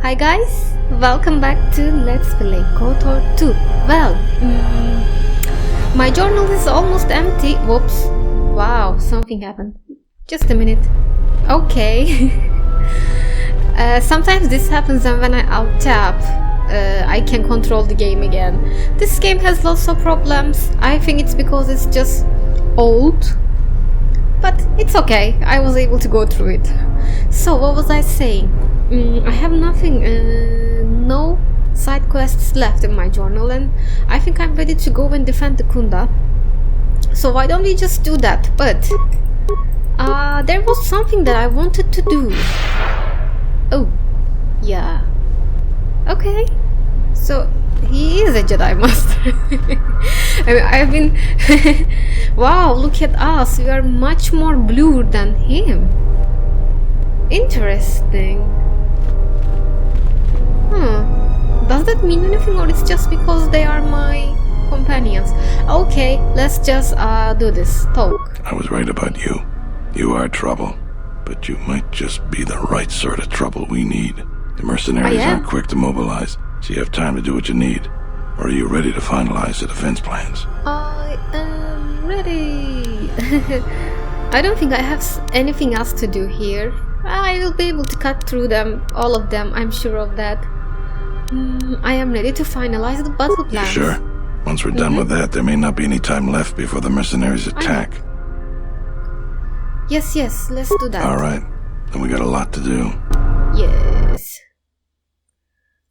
Hi guys, welcome back to Let's Play KOTOR 2. Well, my journal is almost empty. Whoops. Wow, something happened. Just a minute. Okay. Sometimes this happens, and when I alt-tab, I can control the game again. This game has lots of problems. I think it's because it's just old. But it's okay, I was able to go through it. So, what was I saying? I have nothing, no side quests left in my journal, and I think I'm ready to go and defend the Kunda. So why don't we just do that? But there was something that I wanted to do. Oh, yeah. Okay. So he is a Jedi Master. I mean, I've been... Wow, look at us. We are much more blue than him. Interesting. Does that mean anything, or it's just because they are my companions? Okay, let's just do this. Talk. I was right about you. You are trouble. But you might just be the right sort of trouble we need. The mercenaries aren't quick to mobilize, so you have time to do what you need. Or are you ready to finalize the defense plans? I am ready. I don't think I have anything else to do here. I will be able to cut through them, all of them, I'm sure of that. I am ready to finalize the battle plans. You sure? Once we're done with that, there may not be any time left before the mercenaries attack. Yes, let's do that. Alright, then we got a lot to do. Yes.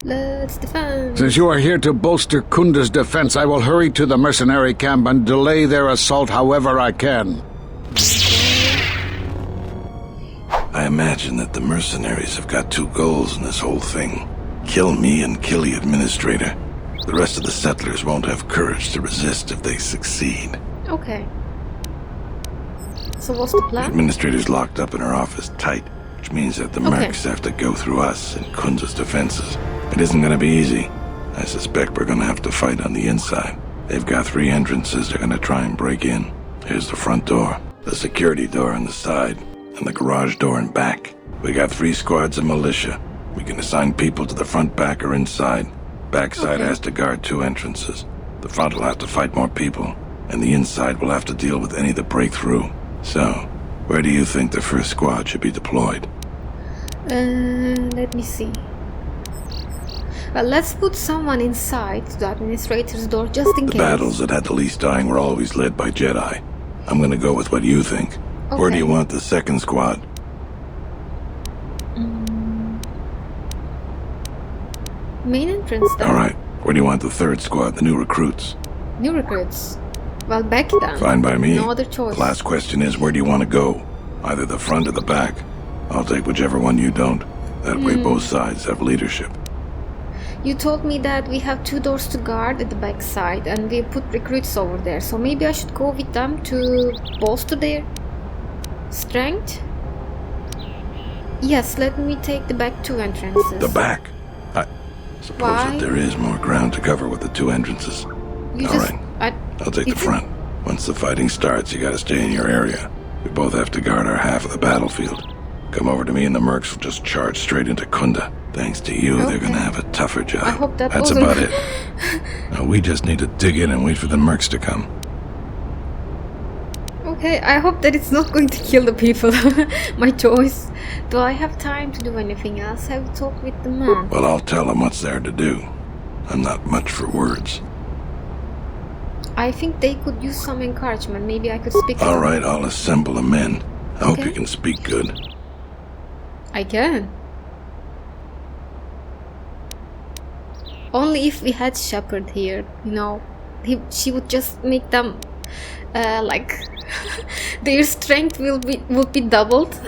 Let's defend. Since you are here to bolster Kunda's defense, I will hurry to the mercenary camp and delay their assault however I can. I imagine that the mercenaries have got two goals in this whole thing. Kill me and kill the administrator. The rest of the settlers won't have courage to resist if they succeed. Okay. So what's the plan? The administrator's locked up in her office tight, which means that the mercs have to go through us and Kunda's defenses. It isn't gonna be easy. I suspect we're gonna have to fight on the inside. They've got 3 entrances they're gonna try and break in. Here's the front door, the security door on the side, and the garage door in back. We got 3 squads of militia. We can assign people to the front, back, or inside. Backside has to guard 2 entrances. The front will have to fight more people, and the inside will have to deal with any that break through. So, where do you think the first squad should be deployed? Let me see. Well, let's put someone inside the administrator's door just in case. The battles that had the least dying were always led by Jedi. I'm gonna go with what you think. Okay. Where do you want the second squad? Main entrance then. Alright. Where do you want the third squad, the new recruits? New recruits? Well, back then. Fine by me. No other choice. The last question is, where do you want to go? Either the front or the back. I'll take whichever one you don't. That way both sides have leadership. You told me that we have 2 doors to guard at the back side, and we put recruits over there. So maybe I should go with them to bolster their strength? Yes, let me take the back 2 entrances. The back? I suppose that there is more ground to cover with the 2 entrances. Alright, I'll take the front. Once the fighting starts, you gotta stay in your area. We both have to guard our half of the battlefield. Come over to me and the mercs will just charge straight into Kunda. Thanks to you, they're gonna have a tougher job. I hope That's about it. Now, we just need to dig in and wait for the mercs to come. Okay, I hope that it's not going to kill the people. My choice. Do I have time to do anything else? Have you talked with the man? Well, I'll tell him what's there to do. I'm not much for words. I think they could use some encouragement. Maybe I could speak. Alright, I'll assemble the men. I hope you can speak good. I can. Only if we had Shepard here, you know, she would just make them like their strength would be doubled.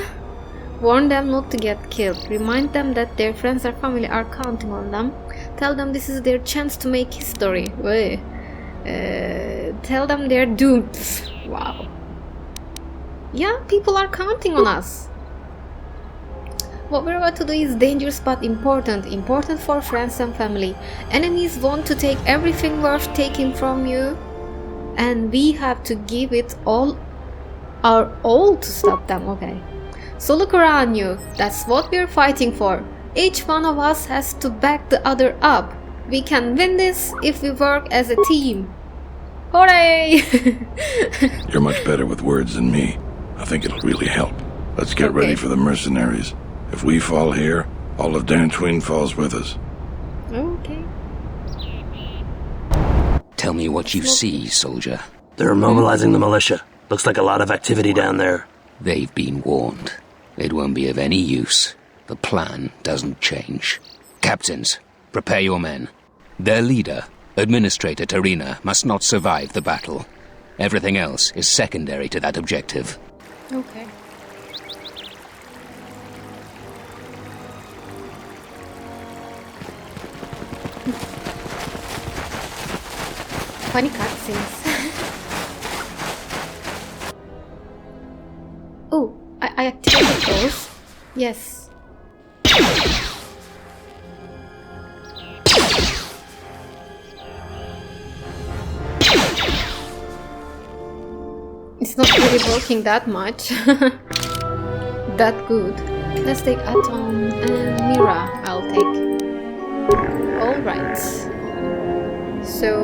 Warn them not to get killed. Remind them that their friends or family are counting on them. Tell them this is their chance to make history. Tell them they're doomed. Wow. Yeah, people are counting on us. What we're about to do is dangerous but important. Important for friends and family. Enemies want to take everything worth taking from you, and we have to give it all our all to stop them. Okay. So look around you. That's what we're fighting for. Each one of us has to back the other up. We can win this if we work as a team. Hooray! You're much better with words than me. I think it'll really help. Let's get ready for the mercenaries. If we fall here, all of Dantooine falls with us. Okay. Tell me what you see, soldier. They're mobilizing the militia. Looks like a lot of activity down there. They've been warned. It won't be of any use. The plan doesn't change. Captains, prepare your men. Their leader, Administrator Tarina, must not survive the battle. Everything else is secondary to that objective. Okay. Funny cutscenes. Oh, I activated those. Yes. It's not really working that much. That good. Let's take Atom and Mira. I'll take. Alright. So,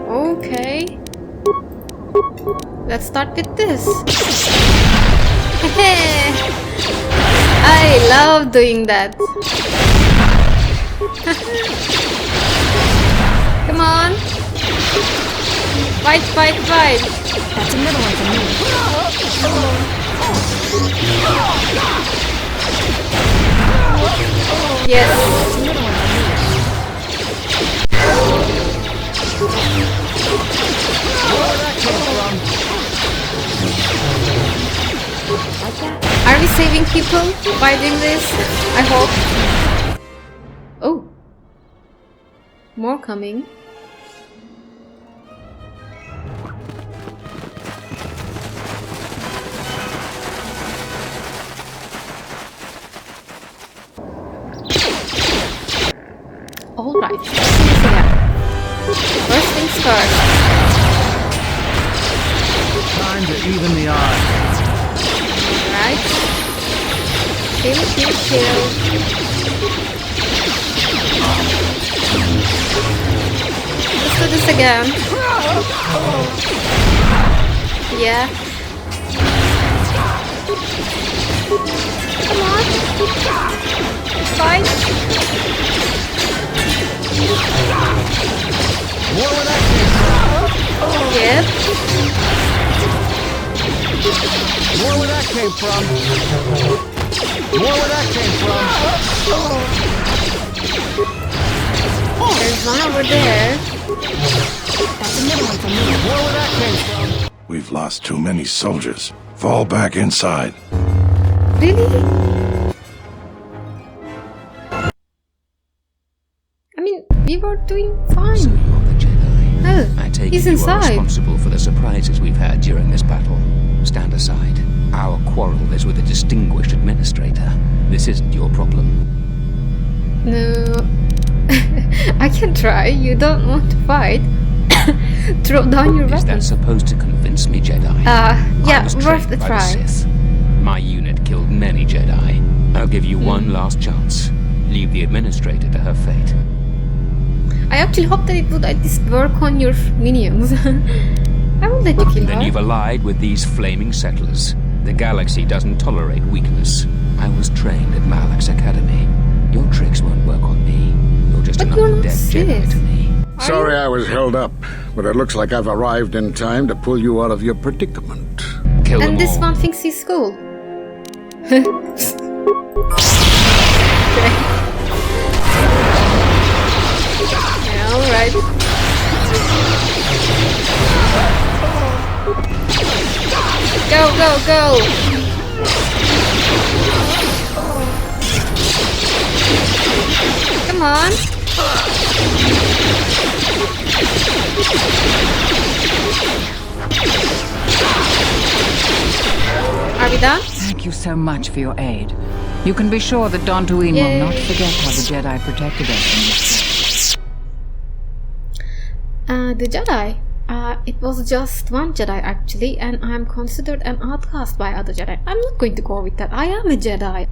okay. Let's start with this. I love doing that. Come on. Fight, fight, fight. That's another one for me. Yes. That's another one for me. Where that came from? Are we saving people by doing this? I hope. Oh. More coming. Alright, let's do this again. First things first. Time to even the odds. Right. Kill, kill, kill. Let's do this again. Yeah. Come on. Fight. More where that came from. Yep. More where that came from. More where that came from. There's one over there. That's another one for me. More where that came from. We've lost too many soldiers. Fall back inside. Really? I mean, we were doing fine. So you're the Jedi. Oh, I take he's it you are inside. responsible for the surprises we've had during this battle. Stand aside. Our quarrel is with a distinguished administrator. This isn't your problem. No. I can try. You don't want to fight. Throw down your Is that weapon. supposed to convince me, Jedi? Yeah, I was worth trained the by try. the Sith. My unit killed many Jedi. I'll give you one last chance. Leave the administrator to her fate. I actually hope that it would at least work on your minions. I will let you kill Then her. you've allied with these flaming settlers. The galaxy doesn't tolerate weakness. I was trained at Malak's Academy. Your tricks won't work on me. You're just But another you're not dead Jedi Sith. to me. Sorry I was held up, but it looks like I've arrived in time to pull you out of your predicament. Kill them And this all. one thinks he's cool. Yeah, alright. Go, go, go! Come on! Are we done? Thank you so much for your aid. You can be sure that Dantooine will not forget how the Jedi protected us in this place. The Jedi. It was just one Jedi actually, and I'm considered an outcast by other Jedi. I'm not going to go with that. I am a Jedi.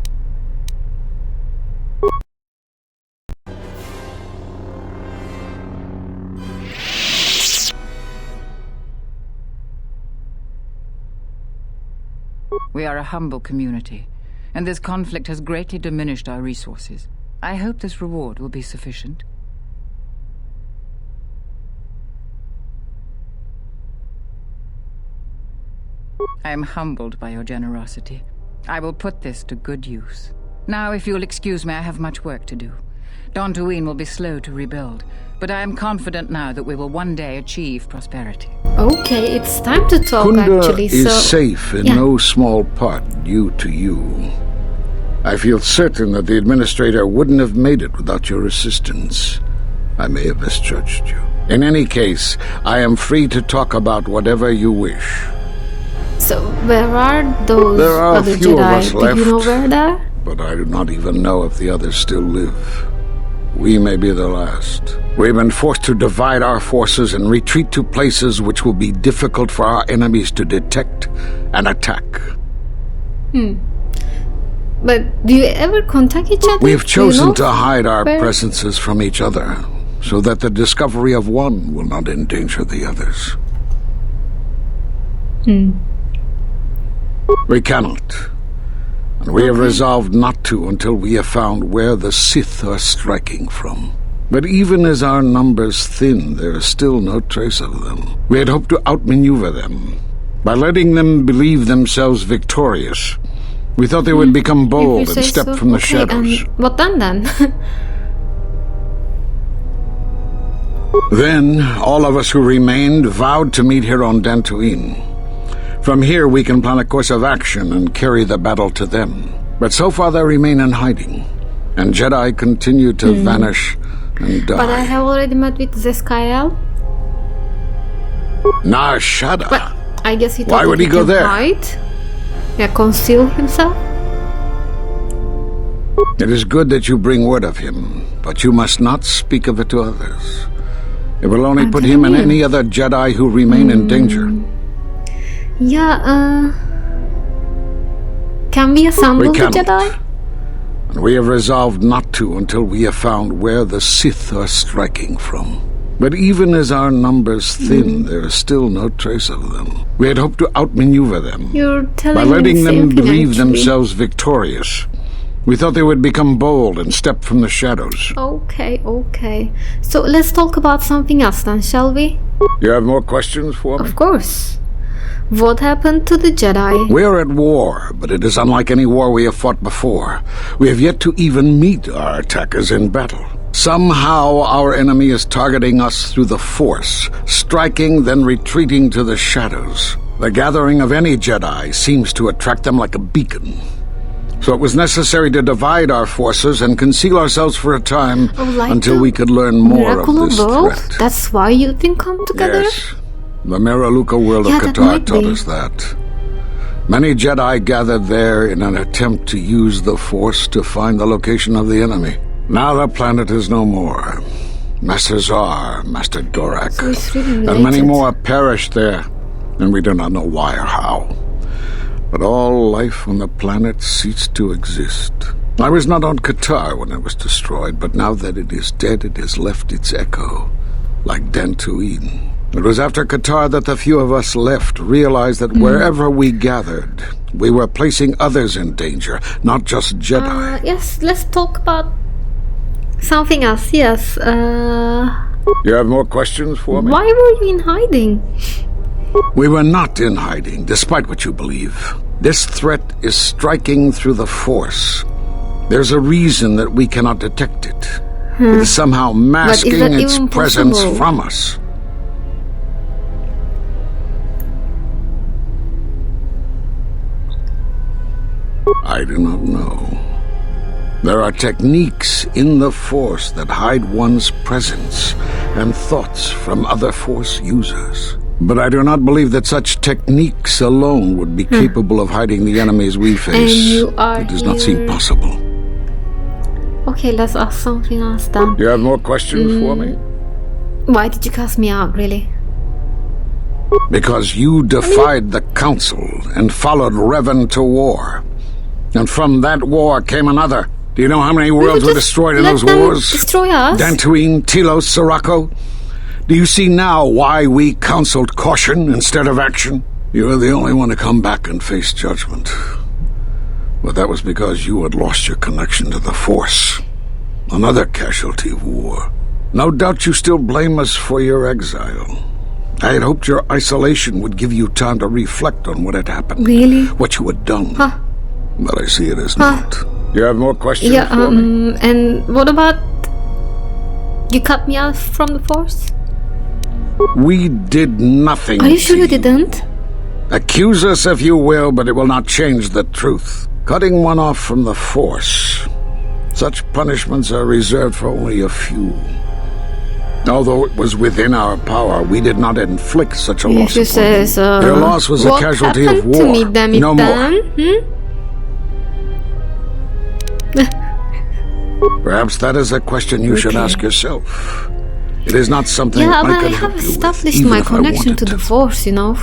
We are a humble community, and this conflict has greatly diminished our resources. I hope this reward will be sufficient. I am humbled by your generosity. I will put this to good use. Now, if you'll excuse me, I have much work to do. Dantooine will be slow to rebuild, but I am confident now that we will one day achieve prosperity. Okay, it's time to talk Kunda actually, is so... safe in no small part due to you. I feel certain that the Administrator wouldn't have made it without your assistance. I may have misjudged you. In any case, I am free to talk about whatever you wish. So, where are those There are other a few Jedi? of us left. Do you know where they are? But I do not even know if the others still live. We may be the last. We've been forced to divide our forces and retreat to places which will be difficult for our enemies to detect and attack. But do you ever contact each other? We have Do you chosen know to hide our where- presences from each other, so that the discovery of one will not endanger the others. We cannot. And we have resolved not to until we have found where the Sith are striking from. But even as our numbers thin, there is still no trace of them. We had hoped to outmaneuver them. By letting them believe themselves victorious, we thought they would become If you bold say and step so. from the Okay, shadows. and what then? Then, all of us who remained vowed to meet here on Dantooine. From here, we can plan a course of action and carry the battle to them. But so far, they remain in hiding, and Jedi continue to vanish and die. But I have already met with Zeskael. Nar Shaddaa. But I guess he thought Why that would he go can there? hide. Yeah, conceal himself. It is good that you bring word of him, but you must not speak of it to others. It will only put him and any other Jedi who remain in danger. Yeah, can we assemble We the cannot. Jedi? And we have resolved not to until we have found where the Sith are striking from. But even as our numbers thin, there is still no trace of them. We had hoped to outmaneuver them. You're telling By me letting the them same thing, believe actually. themselves victorious, we thought they would become bold and step from the shadows. Okay. So let's talk about something else then, shall we? You have more questions for me? Of course. What happened to the Jedi? We are at war, but it is unlike any war we have fought before. We have yet to even meet our attackers in battle. Somehow our enemy is targeting us through the Force, striking, then retreating to the shadows. The gathering of any Jedi seems to attract them like a beacon. So it was necessary to divide our forces and conceal ourselves for a time Like until the we could learn more Miracle of this world? threat. That's why you think come together? Yes. The Miraluka world Yeah, of that Qatar might taught be. us that. Many Jedi gathered there in an attempt to use the Force to find the location of the enemy. Now the planet is no more. Master Zar, Master Dorak, So it's really and many related. more perished there, and we do not know why or how. But all life on the planet ceased to exist. I was not on Qatar when it was destroyed, but now that it is dead, it has left its echo, like Dantooine. It was after Qatar that the few of us left realized that wherever we gathered, we were placing others in danger, not just Jedi. Yes, let's talk about something else. Yes. You have more questions for me? Why were you in hiding? We were not in hiding, despite what you believe. This threat is striking through the Force. There's a reason that we cannot detect it. It is somehow masking that its even presence possible? from us. I do not know. There are techniques in the Force that hide one's presence and thoughts from other Force users. But I do not believe that such techniques alone would be capable of hiding the enemies we face. you are It does not seem here. possible. Okay, let's ask something else then. You have more questions for me? Why did you cast me out, really? Because you defied the Council and followed Revan to war. And from that war came another. Do you know how many worlds were Just destroyed in let those them wars? destroy us. Dantooine, Telos, Sirocco? Do you see now why we counseled caution instead of action? You were the only one to come back and face judgment. But that was because you had lost your connection to the Force. Another casualty of war. No doubt you still blame us for your exile. I had hoped your isolation would give you time to reflect on what had happened. Really? What you had done. Huh. But I see it as not. You have more questions Yeah, for me? and what about... You cut me off from the Force? We did nothing. Are you sure to you didn't? Accuse us if you will, but it will not change the truth. Cutting one off from the Force. Such punishments are reserved for only a few. Although it was within our power, we did not inflict such a loss If upon you. says, Your loss was a what casualty of happened war. to me, damn it, No more. Dan? Perhaps that is a question you should ask yourself. It is not something Yeah, I but I could have help you with, established even my if I connection wanted to the Force, you know.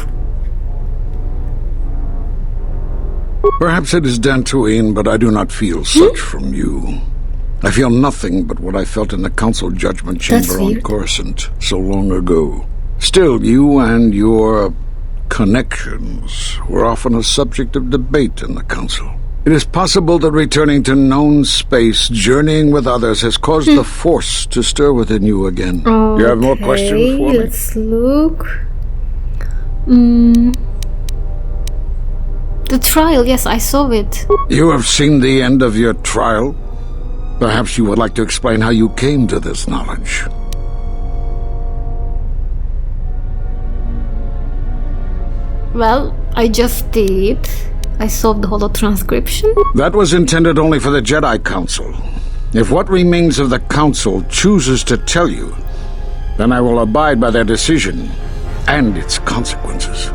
Perhaps it is Dantooine, but I do not feel such from you. I feel nothing but what I felt in the Council Judgment Chamber on weird. Coruscant so long ago. Still, you and your connections were often a subject of debate in the Council. It is possible that returning to known space, journeying with others, has caused the Force to stir within you again. You have more questions for me? Let's look. The trial, yes, I saw it. You have seen the end of your trial? Perhaps you would like to explain how you came to this knowledge. Well, I just did. I solved the holo transcription. That was intended only for the Jedi Council. If what remains of the Council chooses to tell you, then I will abide by their decision and its consequences.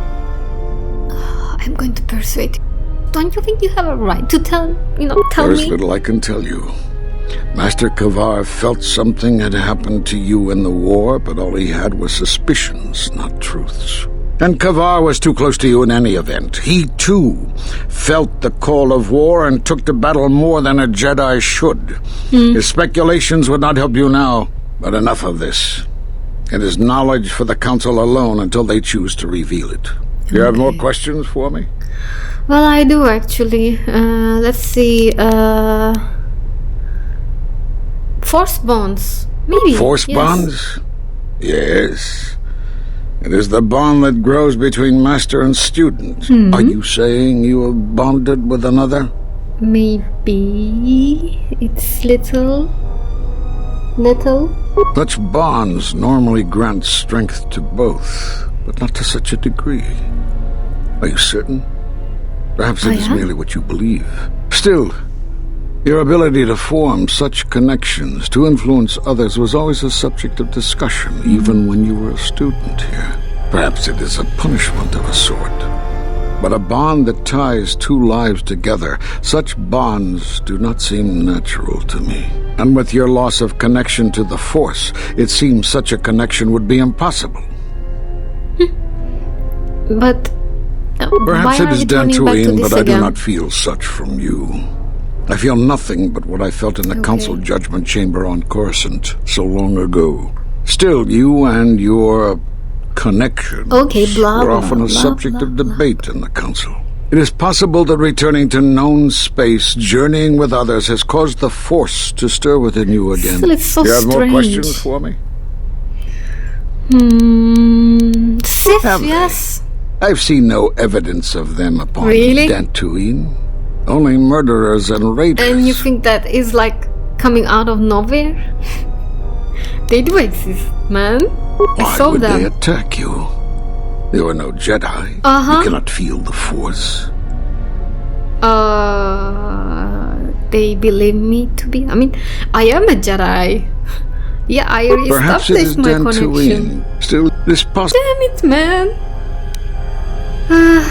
I'm going to persuade you. Don't you think you have a right to tell There is me? little I can tell you. Master Kavar felt something had happened to you in the war, but all he had was suspicions, not truths. And Kavar was too close to you in any event. He, too, felt the call of war and took to battle more than a Jedi should. His speculations would not help you now, but enough of this. It is knowledge for the Council alone until they choose to reveal it. You have more questions for me? Well, I do actually. Let's see. Force bonds. Maybe. Force yes. bonds? Yes. It is the bond that grows between master and student. Are you saying you have bonded with another? Maybe. It's little. Such bonds normally grant strength to both, but not to such a degree. Are you certain? Perhaps it is merely what you believe. Still, your ability to form such connections, to influence others, was always a subject of discussion, even when you were a student here. Perhaps it is a punishment of a sort. But a bond that ties two lives together, such bonds do not seem natural to me. And with your loss of connection to the Force, it seems such a connection would be impossible. But Perhaps why it are is we turning back to Dantooine, this but I do again? not feel such from you. I feel nothing but what I felt in the Council Judgment Chamber on Coruscant so long ago. Still, you and your connections were often a subject of debate in the Council. It is possible that returning to known space, journeying with others, has caused the Force to stir within you again. Still, it's so you have strange. more questions for me? Sith, Have they? yes. I've seen no evidence of them upon Really? Dantooine. Only murderers and raiders. And you think that is like coming out of nowhere? They do exist, man. I Why saw would them. they attack you? You are no Jedi. You cannot feel the Force. They believe me to be. I mean, I am a Jedi. Yeah, I Perhaps it is established my connection. Dantooine. Still, it is possible. Damn it, man.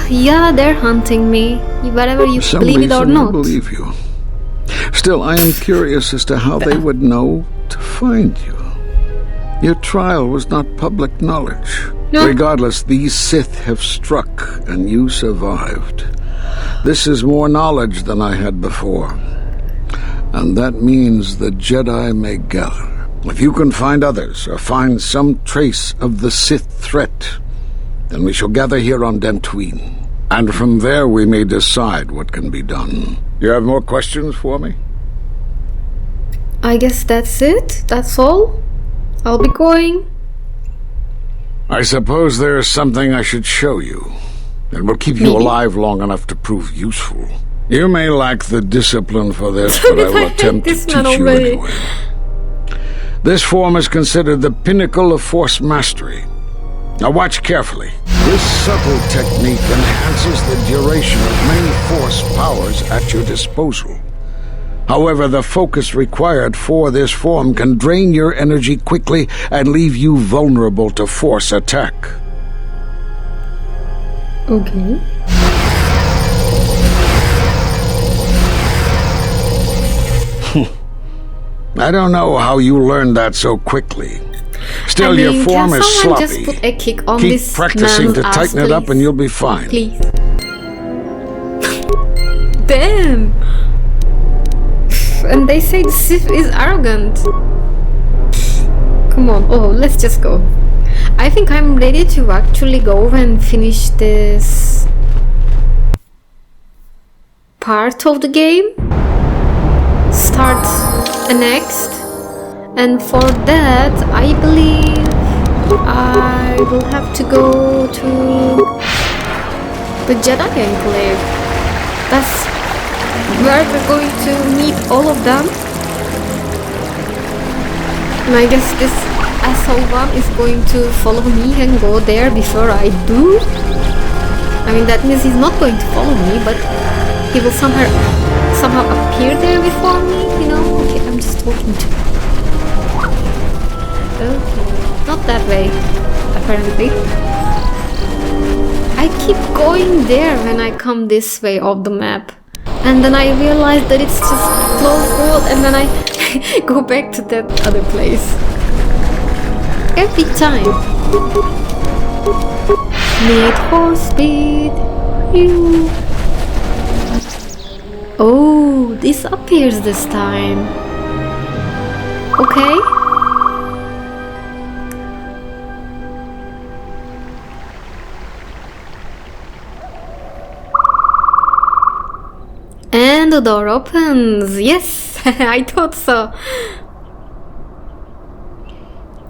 Yeah, they're hunting me. Whether you For some believe it or reason, I not. believe you. Still, I am curious as to how they would know to find you. Your trial was not public knowledge. No. Regardless, these Sith have struck, and you survived. This is more knowledge than I had before. And that means the Jedi may gather. If you can find others, or find some trace of the Sith threat, Then we shall gather here on Dantooine. And from there we may decide what can be done. You have more questions for me? I guess that's it. That's all. I'll be going. I suppose there's something I should show you. It will keep you alive long enough to prove useful. You may lack the discipline for this, but I will attempt to teach you anyway. This form is considered the pinnacle of Force mastery. Now watch carefully. This subtle technique enhances the duration of many Force powers at your disposal. However, the focus required for this form can drain your energy quickly and leave you vulnerable to Force attack. Okay. I don't know how you learned that so quickly. Still, your form is sloppy. Just put a kick on Keep this practicing to man's tighten ass, it up please. and you'll be fine. Please. Damn. And they say the Sith is arrogant. Come on. Oh, let's just go. I think I'm ready to actually go and finish this part of the game. Start the next. And for that, I believe I will have to go to the Jedi Enclave. That's where we're going to meet all of them. And I guess this asshole one is going to follow me and go there before I do. I mean, that means he's not going to follow me, but he will somehow appear there before me, you know? Okay, I'm just talking to him. Okay, not that way, apparently. I keep going there when I come this way of the map. And then I realize that it's just closed world, and then I go back to that other place. Every time. Need for speed. You. Oh, this appears this time. Okay. And the door opens. Yes, I thought so.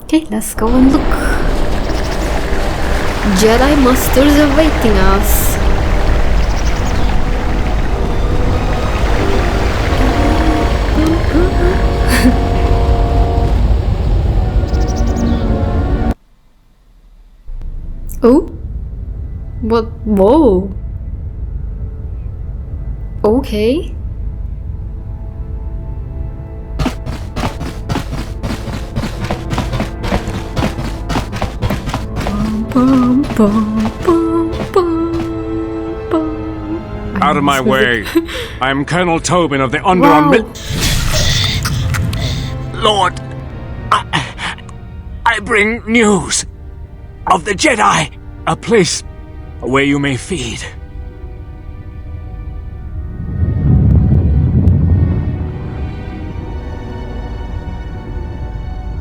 Okay, let's go and look. Jedi Masters are waiting us. Oh? What? Whoa. Okay. Bum, bum, bum, bum, bum. Out of my way. I'm Colonel Tobin of the Onderon Lord, I bring news of the Jedi. A place where you may feed.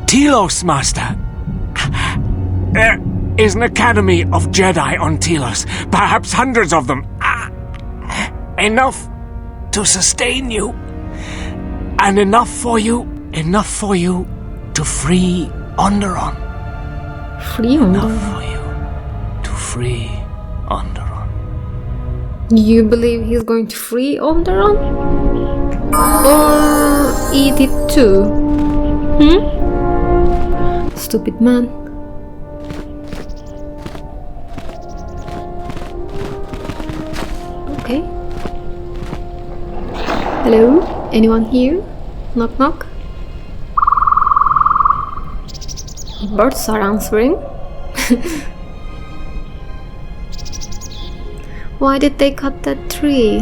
Telos, Master. There is an academy of Jedi on Telos. Perhaps hundreds of them. Enough to sustain you. And enough for you to free Onderon. Free Onderon? Enough for you to free Onderon. You believe he's going to free Onderon? Or eat it too? Stupid man. Okay. Hello? Anyone here? Knock knock. Birds are answering. Why did they cut that tree?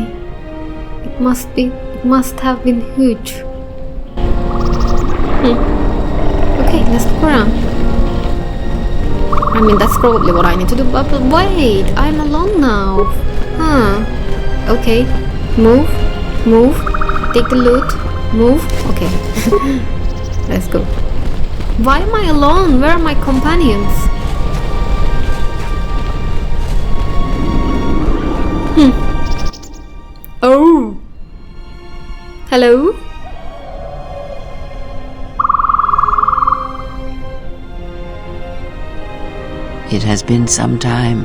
It must have been huge. Okay, let's go around. I mean, that's probably what I need to do, but wait, I'm alone now. Okay, move, take the loot, move, okay. Let's go. Why am I alone? Where are my companions? Oh. Hello? It has been some time.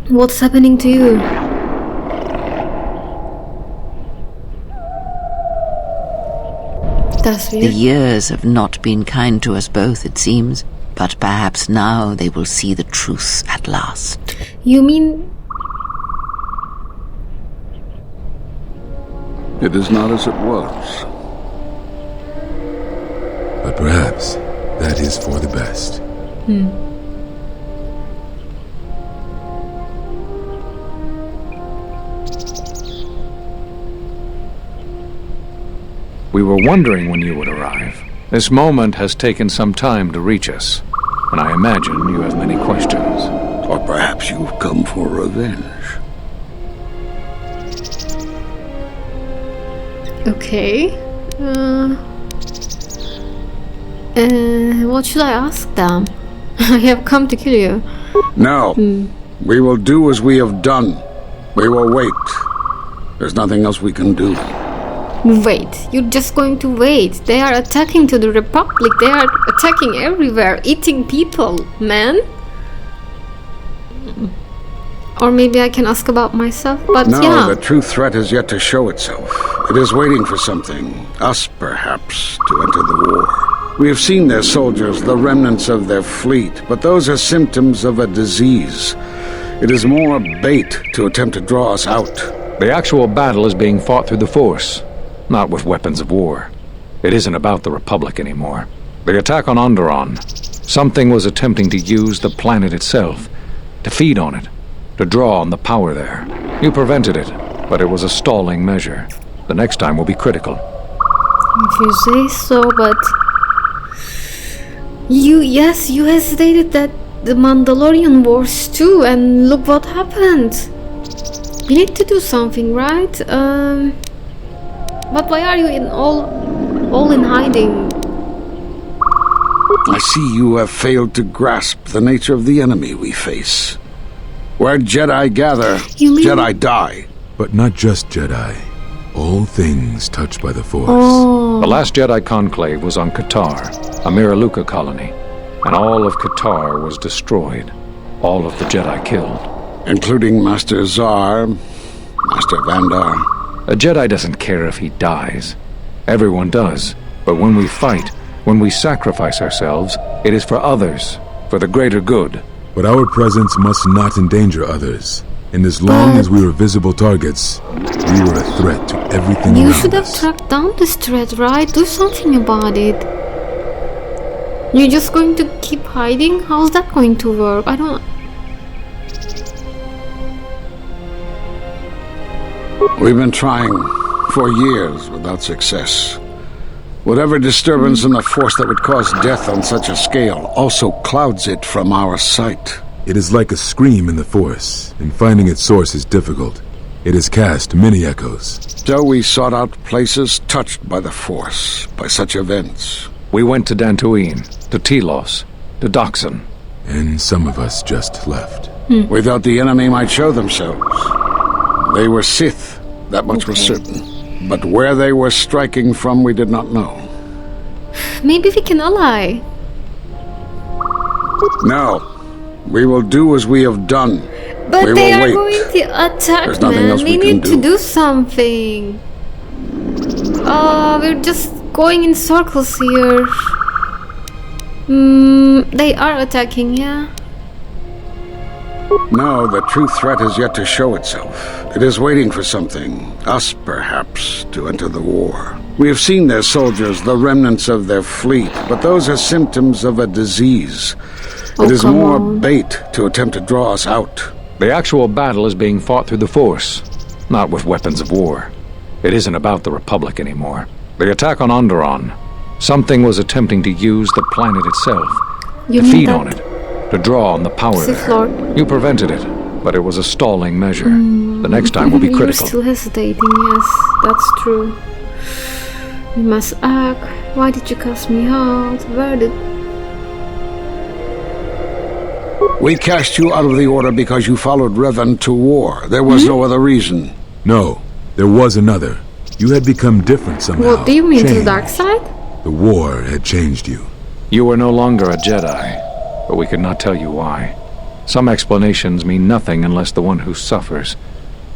What's happening to you? That's The weird. years have not been kind to us both, it seems. But perhaps now they will see the truth at last. You mean... It is not as it was. But perhaps that is for the best. We were wondering when you would arrive. This moment has taken some time to reach us, and I imagine you have many questions. Or perhaps you've come for revenge. Okay. What should I ask them? I have come to kill you. No. We will do as we have done. We will wait. There's nothing else we can do. Wait, you're just going to wait. They are attacking to the Republic. They are attacking everywhere, eating people, man. Or maybe I can ask about myself, but No, yeah. the true threat is yet to show itself. It is waiting for something, us perhaps, to enter the war. We have seen their soldiers, the remnants of their fleet, but those are symptoms of a disease. It is more bait to attempt to draw us out. The actual battle is being fought through the Force, not with weapons of war. It isn't about the Republic anymore. The attack on Onderon, something was attempting to use the planet itself, to feed on it, to draw on the power there. You prevented it, but it was a stalling measure. The next time will be critical. If you say so, but... You hesitated that the Mandalorian Wars too, and look what happened. You need to do something, right? But why are you all in hiding? I see you have failed to grasp the nature of the enemy we face. Where Jedi gather, You mean- Jedi die. But not just Jedi. All things touched by the Force. Oh, The last Jedi conclave was on KOTOR, a Miraluka colony, and all of KOTOR was destroyed. All of the Jedi killed. Including Master Zar, Master Vandar. A Jedi doesn't care if he dies. Everyone does. But when we fight, when we sacrifice ourselves, it is for others, for the greater good. But our presence must not endanger others. And as long as we were visible targets, we were a threat to everything you around should have us. tracked down this threat, right? Do something about it. You're just going to keep hiding? How's that going to work? I don't... We've been trying for years without success. Whatever disturbance in the Force that would cause death on such a scale also clouds it from our sight. It is like a scream in the Force, and finding its source is difficult. It has cast many echoes. So we sought out places touched by the Force, by such events. We went to Dantooine, to Telos, to Doxon. And some of us just left. We thought the enemy might show themselves. They were Sith, that much was certain. But where they were striking from, we did not know. Maybe we can ally. No. We will do as we have done. But We they will are wait. going to attack, There's nothing man. else We we can need to do. do something. We're just going in circles here. They are attacking, yeah. No, the true threat is yet to show itself. It is waiting for something, us perhaps, to enter the war. We have seen their soldiers, the remnants of their fleet, but those are symptoms of a disease. Oh, It is come more on. bait to attempt to draw us out. The actual battle is being fought through the Force, not with weapons of war. It isn't about the Republic anymore. The attack on Onderon, something was attempting to use the planet itself, You to mean feed that on it, to draw on the power Sith there. Lord? You prevented it, but it was a stalling measure. The next time will be You're critical. still hesitating, yes, that's true. You must act. Why did you cast me out? Where did... We cast you out of the Order because you followed Revan to war. There was no other reason. No, there was another. You had become different somehow. What do you mean, to the Changed. dark side? The war had changed you. You were no longer a Jedi, but we could not tell you why. Some explanations mean nothing unless the one who suffers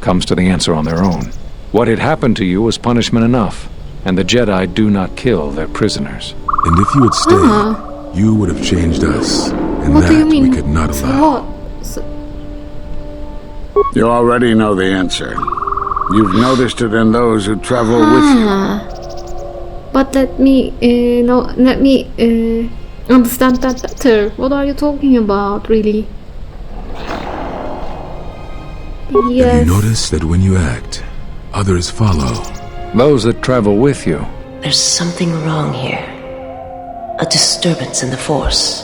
comes to the answer on their own. What had happened to you was punishment enough, and the Jedi do not kill their prisoners. And if you had stayed, you would have changed us. And What that do you mean? we could not So allow. what? So, You already know the answer. You've noticed it in those who travel with you. but let me understand that better. What are you talking about, really? Have Yes. you noticed that when you act, others follow? Those that travel with you. There's something wrong here. A disturbance in the Force.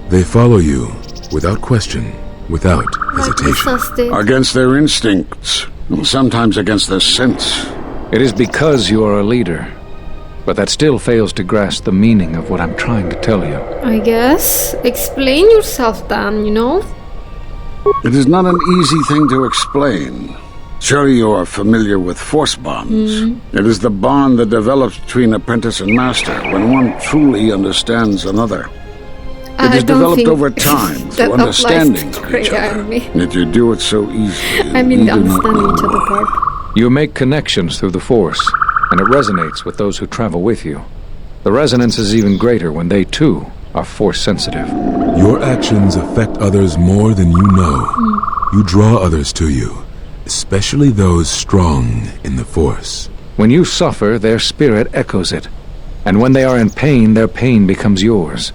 They follow you, without question, without hesitation. Against their instincts, and sometimes against their sense. It is because you are a leader, but that still fails to grasp the meaning of what I'm trying to tell you. I guess. Explain yourself then, you know? It is not an easy thing to explain. Surely you are familiar with force bonds. It is the bond that develops between apprentice and master when one truly understands another. It is developed over time through understanding of each other. Yet you do it so easily. I mean, we the do not understanding know each other why. part. You make connections through the Force, and it resonates with those who travel with you. The resonance is even greater when they, too, are Force-sensitive. Your actions affect others more than you know. You draw others to you, especially those strong in the Force. When you suffer, their spirit echoes it. And when they are in pain, their pain becomes yours.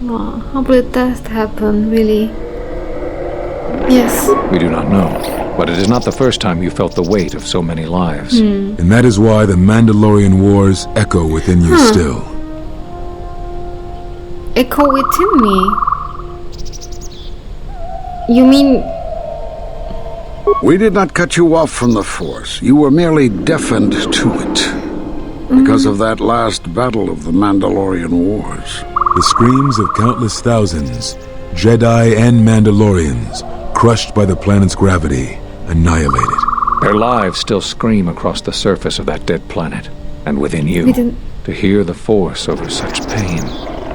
Wow, how did that happen, really? Yes. We do not know, but it is not the first time you felt the weight of so many lives. And that is why the Mandalorian wars echo within you still. Echo within me? You mean... We did not cut you off from the Force. You were merely deafened to it. Because of that last battle of the Mandalorian Wars. The screams of countless thousands, Jedi and Mandalorians, crushed by the planet's gravity, annihilated. Their lives still scream across the surface of that dead planet, and within you. To hear the Force over such pain,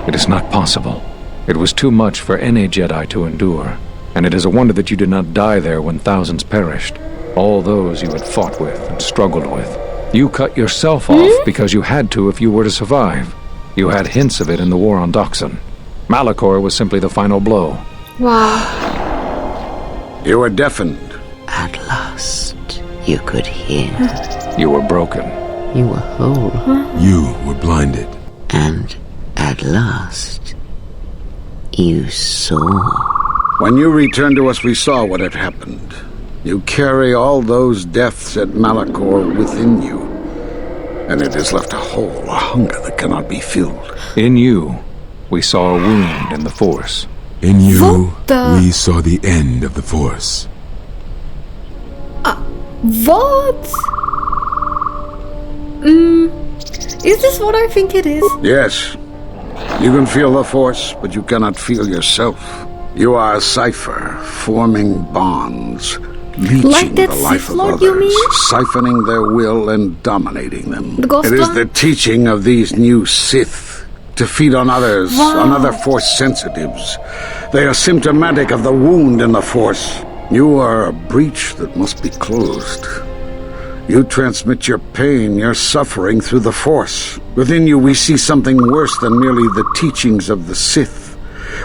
it is not possible. It was too much for any Jedi to endure, and it is a wonder that you did not die there when thousands perished. All those you had fought with and struggled with. You cut yourself off because you had to if you were to survive. You had hints of it in the war on Doxon. Malachor was simply the final blow. Wow. You were deafened. At last, you could hear. You were broken. You were whole. You were blinded. And at last, you saw. When you returned to us, we saw what had happened. You carry all those deaths at Malachor within you. And it has left a hole, a hunger that cannot be filled. In you, we saw a wound in the Force. In you, What the- we saw the end of the Force. What? Is this what I think it is? Yes. You can feel the Force, but you cannot feel yourself. You are a cipher, forming bonds, leeching Like that the life Sith of Lord, others, you mean? siphoning their will and dominating them. The Ghost It is One? the teaching of these new Sith to feed on others, on other Force sensitives. They are symptomatic of the wound in the Force. You are a breach that must be closed. You transmit your pain, your suffering through the Force. Within you we see something worse than merely the teachings of the Sith.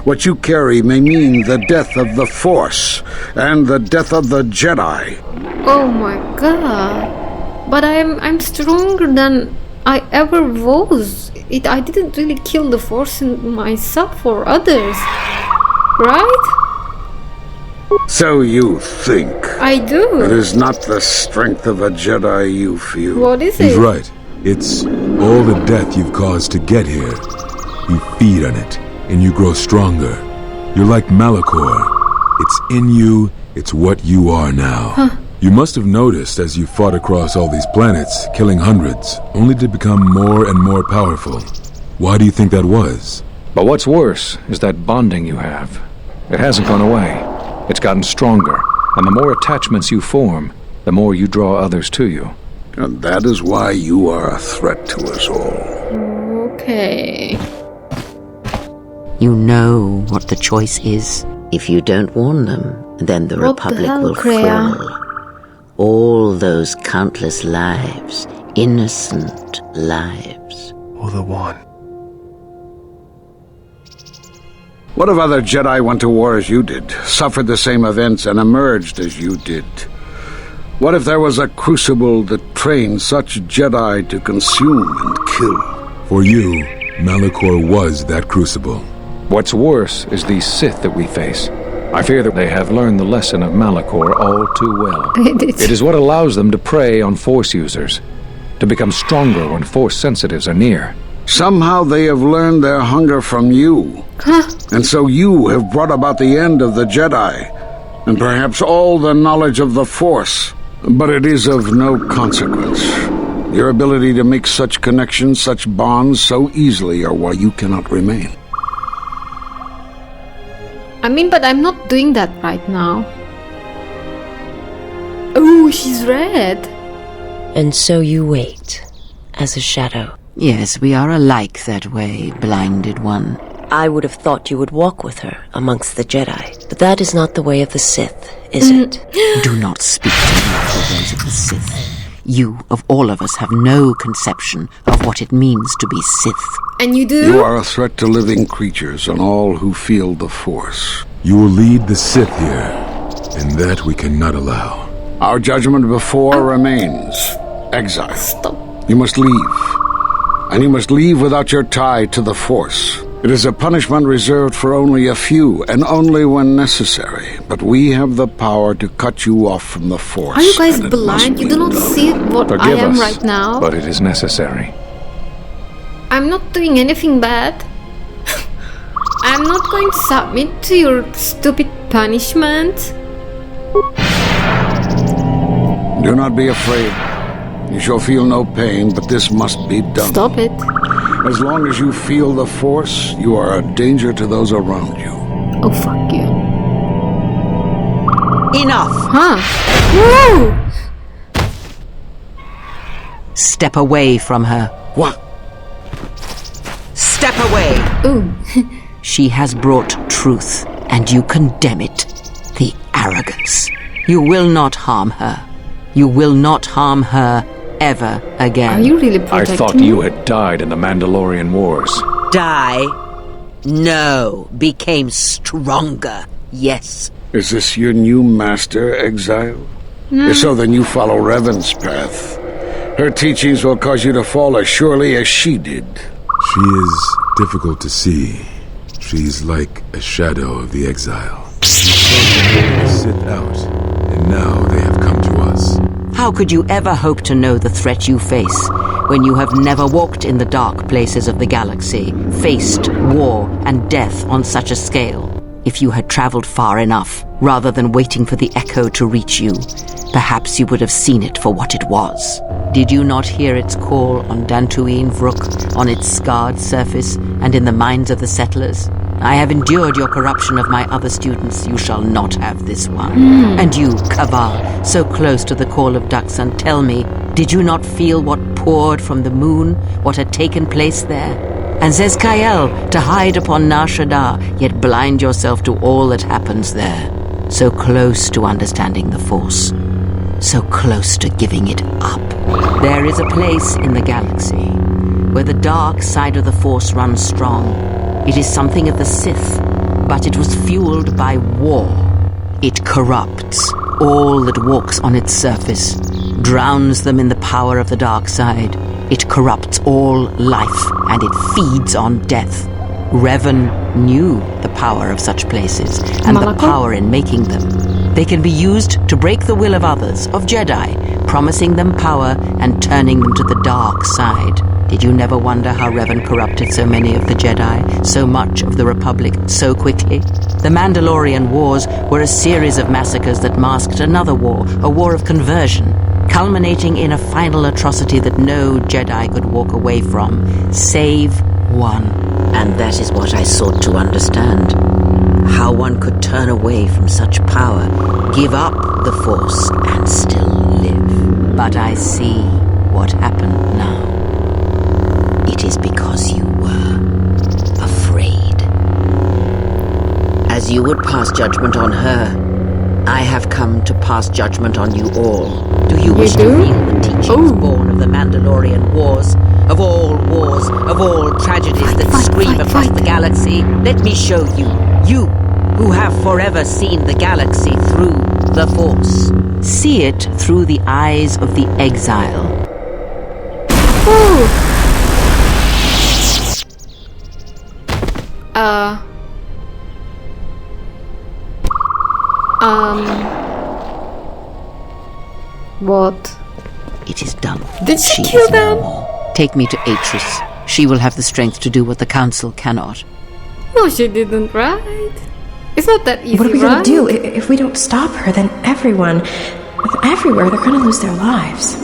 What you carry may mean the death of the Force and the death of the Jedi. Oh my god. But I'm stronger than I ever was. I didn't really kill the Force in myself or others. Right? So you think. I do. It is not the strength of a Jedi you feel. What is He's it? right. It's all the death you've caused to get here. You feed on it, and you grow stronger. You're like Malachor. It's in you, it's what you are now. You must have noticed as you fought across all these planets, killing hundreds, only to become more and more powerful. Why do you think that was? But what's worse is that bonding you have. It hasn't gone away. It's gotten stronger, and the more attachments you form, the more you draw others to you. And that is why you are a threat to us all. Okay. You know what the choice is. If you don't warn them, then the What the Republic hell, will Kreia? fall. All those countless lives, innocent lives. Or the one. What if other Jedi went to war as you did, suffered the same events, and emerged as you did? What if there was a crucible that trained such Jedi to consume and kill? For you, Malachor was that crucible. What's worse is these Sith that we face. I fear that they have learned the lesson of Malachor all too well. It is what allows them to prey on Force users, to become stronger when Force sensitives are near. Somehow they have learned their hunger from you. And so you have brought about the end of the Jedi, and perhaps all the knowledge of the Force. But it is of no consequence. Your ability to make such connections, such bonds so easily are why you cannot remain. I mean, but I'm not doing that right now. Oh, she's red. And so you wait, as a shadow. Yes, we are alike that way, blinded one. I would have thought you would walk with her amongst the Jedi, but that is not the way of the Sith, is it? Do not speak to me of the ways of the Sith. You, of all of us, have no conception of what it means to be Sith. And you do? You are a threat to living creatures and all who feel the Force. You will lead the Sith here, and that we cannot allow. Our judgment before remains. Exile. Stop. You must leave. And you must leave without your tie to the Force. It is a punishment reserved for only a few, and only when necessary. But we have the power to cut you off from the Force. Are you guys and it must blind? You be do not done. see what I Forgive am us, right now? but it is necessary. I'm not doing anything bad. I'm not going to submit to your stupid punishment. Do not be afraid. You shall feel no pain, but this must be done. Stop it. As long as you feel the Force, you are a danger to those around you. Oh, fuck you. Enough! Huh? Woo! Step away from her. What? Step away! Ooh. She has brought truth, and you condemn it. The arrogance. You will not harm her. You will not harm her ever again. Are you really I protecting thought me? you had died in the Mandalorian Wars. Die? No. Became stronger. Yes. Is this your new master, Exile? If so, then you follow Revan's path. Her teachings will cause you to fall as surely as she did. She is difficult to see. She's like a shadow of the Exile. Sit out, and now they have come to us. How could you ever hope to know the threat you face when you have never walked in the dark places of the galaxy, faced war and death on such a scale? If you had traveled far enough, rather than waiting for the echo to reach you, perhaps you would have seen it for what it was. Did you not hear its call on Dantooine VROOK, on its scarred surface, and in the minds of the settlers? I have endured your corruption of my other students. You shall not have this one. And you, Kaval, so close to the call of Daxan, tell me, did you not feel what poured from the moon, what had taken place there? And Zezkael, to hide upon Nar Shaddaa, yet blind yourself to all that happens there. So close to understanding the Force. So close to giving it up. There is a place in the galaxy where the dark side of the Force runs strong. It is something of the Sith, but it was fueled by war. It corrupts all that walks on its surface, drowns them in the power of the dark side. It corrupts all life, and it feeds on death. Revan knew the power of such places, and the power in making them. They can be used to break the will of others, of Jedi, promising them power and turning them to the dark side. Did you never wonder how Revan corrupted so many of the Jedi, so much of the Republic, so quickly? The Mandalorian Wars were a series of massacres that masked another war, a war of conversion, culminating in a final atrocity that no Jedi could walk away from, save one. And that is what I sought to understand. How one could turn away from such power, give up the Force, and still live. But I see what happened now. It is because you were afraid. As you would pass judgment on her, I have come to pass judgment on you all. Do you wish to feel the teachings born of the Mandalorian Wars? Of all wars, of all tragedies that scream across the galaxy? Let me show you. You, who have forever seen the galaxy through the Force. See it through the eyes of the Exile. What? It is done. Did she kill them? Take me to Atris. She will have the strength to do what the Council cannot. No, she didn't, right? It's not that easy, What are we right? gonna do? If we don't stop her, then everywhere, they're gonna lose their lives.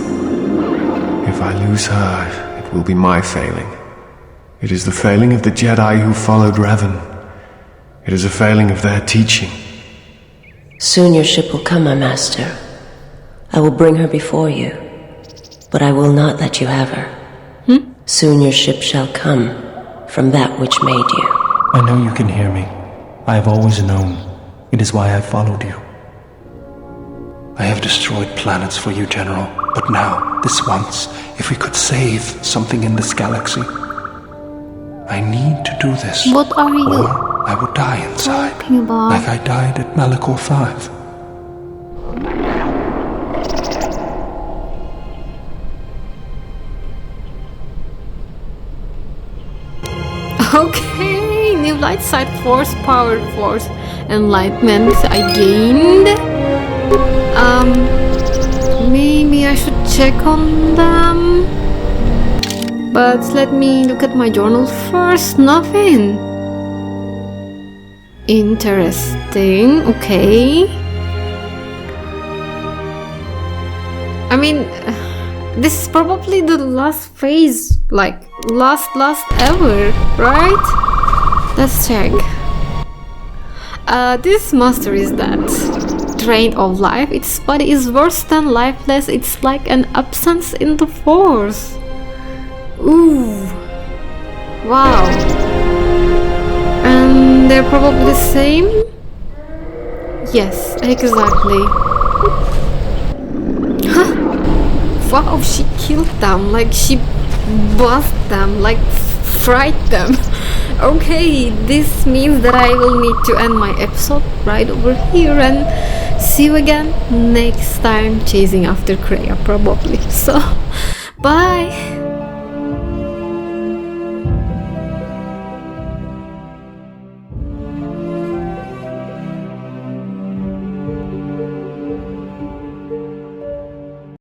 If I lose her, it will be my failing. It is the failing of the Jedi who followed Revan. It is a failing of their teaching. Soon your ship will come, my master. I will bring her before you, but I will not let you have her. Soon your ship shall come from that which made you. I know you can hear me. I have always known. It is why I followed you. I have destroyed planets for you, General. But now, this once, if we could save something in this galaxy, I need to do this. What are you or I would die inside, talking about? like I died at Malachor 5. Okay, new light side force, power force, enlightenment I gained. Maybe I should check on them. But let me look at my journal first. Nothing. Interesting. Okay. I mean, this is probably the last phase, like last ever, right? Let's check. This monster is dead, drained of life. Its body is worse than lifeless. It's like an absence in the Force. Ooh, wow. And they're probably the same. Yes, exactly. Huh? Wow, she killed them, like she buzzed them, like fried them. Okay, this means that I will need to end my episode right over here and see you again next time chasing after Kreia, probably. So, bye!